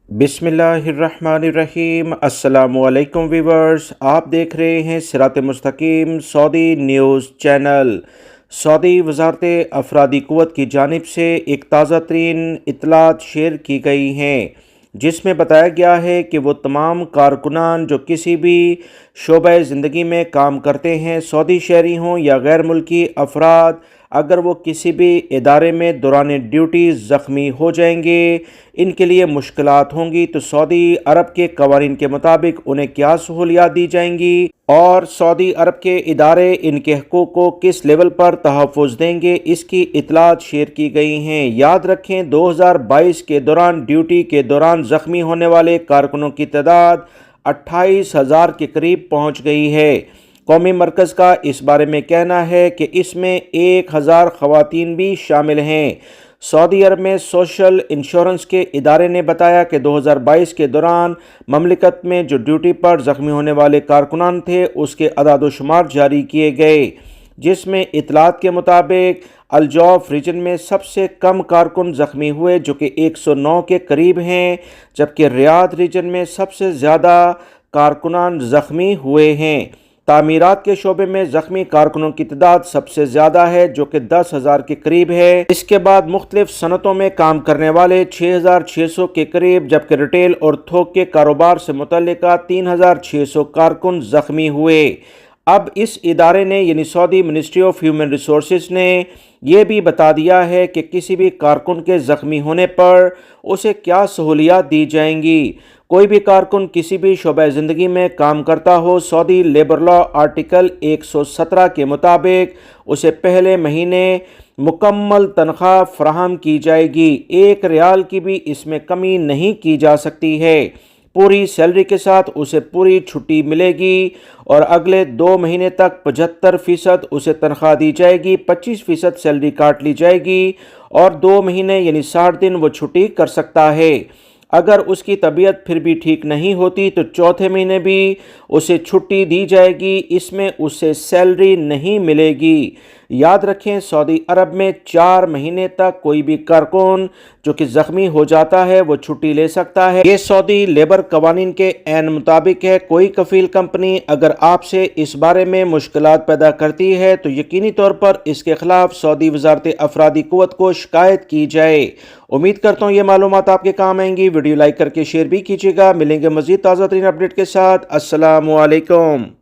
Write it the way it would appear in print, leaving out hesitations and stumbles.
بسم اللہ الرحمن الرحیم۔ السلام علیکم ویورز، آپ دیکھ رہے ہیں صراط مستقیم سعودی نیوز چینل۔ سعودی وزارت افرادی قوت کی جانب سے ایک تازہ ترین اطلاعات شیئر کی گئی ہیں، جس میں بتایا گیا ہے کہ وہ تمام کارکنان جو کسی بھی شعبہ زندگی میں کام کرتے ہیں، سعودی شہری ہوں یا غیر ملکی افراد، اگر وہ کسی بھی ادارے میں دوران ڈیوٹی زخمی ہو جائیں گے، ان کے لیے مشکلات ہوں گی، تو سعودی عرب کے قوانین کے مطابق انہیں کیا سہولیات دی جائیں گی اور سعودی عرب کے ادارے ان کے حقوق کو کس لیول پر تحفظ دیں گے، اس کی اطلاعات شیئر کی گئی ہیں۔ یاد رکھیں 2022 کے دوران ڈیوٹی کے دوران زخمی ہونے والے کارکنوں کی تعداد 28,000 کے قریب پہنچ گئی ہے۔ قومی مرکز کا اس بارے میں کہنا ہے کہ اس میں 1,000 خواتین بھی شامل ہیں۔ سعودی عرب میں سوشل انشورنس کے ادارے نے بتایا کہ 2022 کے دوران مملکت میں جو ڈیوٹی پر زخمی ہونے والے کارکنان تھے، اس کے اعداد و شمار جاری کیے گئے، جس میں اطلاعات کے مطابق الجوف ریجن میں سب سے کم کارکن زخمی ہوئے، جو کہ 109 کے قریب ہیں، جبکہ ریاض ریجن میں سب سے زیادہ کارکنان زخمی ہوئے ہیں۔ تعمیرات کے شعبے میں زخمی کارکنوں کی تعداد سب سے زیادہ ہے، جو کہ 10,000 کے قریب ہے۔ اس کے بعد مختلف صنعتوں میں کام کرنے والے 6,600 کے قریب، جبکہ ریٹیل اور تھوک کے کاروبار سے متعلقہ 3,600 کارکن زخمی ہوئے۔ اب اس ادارے نے یعنی سعودی منسٹری آف ہیومن ریسورسز نے یہ بھی بتا دیا ہے کہ کسی بھی کارکن کے زخمی ہونے پر اسے کیا سہولیات دی جائیں گی۔ کوئی بھی کارکن کسی بھی شعبہ زندگی میں کام کرتا ہو، سعودی لیبر لا آرٹیکل 117 کے مطابق اسے پہلے مہینے مکمل تنخواہ فراہم کی جائے گی، 1 ریال کی بھی اس میں کمی نہیں کی جا سکتی ہے۔ پوری سیلری کے ساتھ اسے پوری چھٹی ملے گی اور اگلے 2 مہینے تک 75% اسے تنخواہ دی جائے گی، 25% سیلری کاٹ لی جائے گی اور 2 مہینے یعنی 60 دن وہ چھٹی کر سکتا ہے۔ اگر اس کی طبیعت پھر بھی ٹھیک نہیں ہوتی تو چوتھے مہینے بھی اسے چھٹی دی جائے گی، اس میں اسے سیلری نہیں ملے گی۔ یاد رکھیں سعودی عرب میں 4 مہینے تک کوئی بھی کارکن جو کہ زخمی ہو جاتا ہے وہ چھٹی لے سکتا ہے۔ یہ سعودی لیبر قوانین کے عین مطابق ہے۔ کوئی کفیل کمپنی اگر آپ سے اس بارے میں مشکلات پیدا کرتی ہے تو یقینی طور پر اس کے خلاف سعودی وزارت افرادی قوت کو شکایت کی جائے۔ امید کرتا ہوں یہ معلومات آپ کے کام آئیں گی۔ ویڈیو لائک کر کے شیئر بھی کیجیے گا۔ ملیں گے مزید تازہ ترین اپڈیٹ کے ساتھ۔ السلام علیکم۔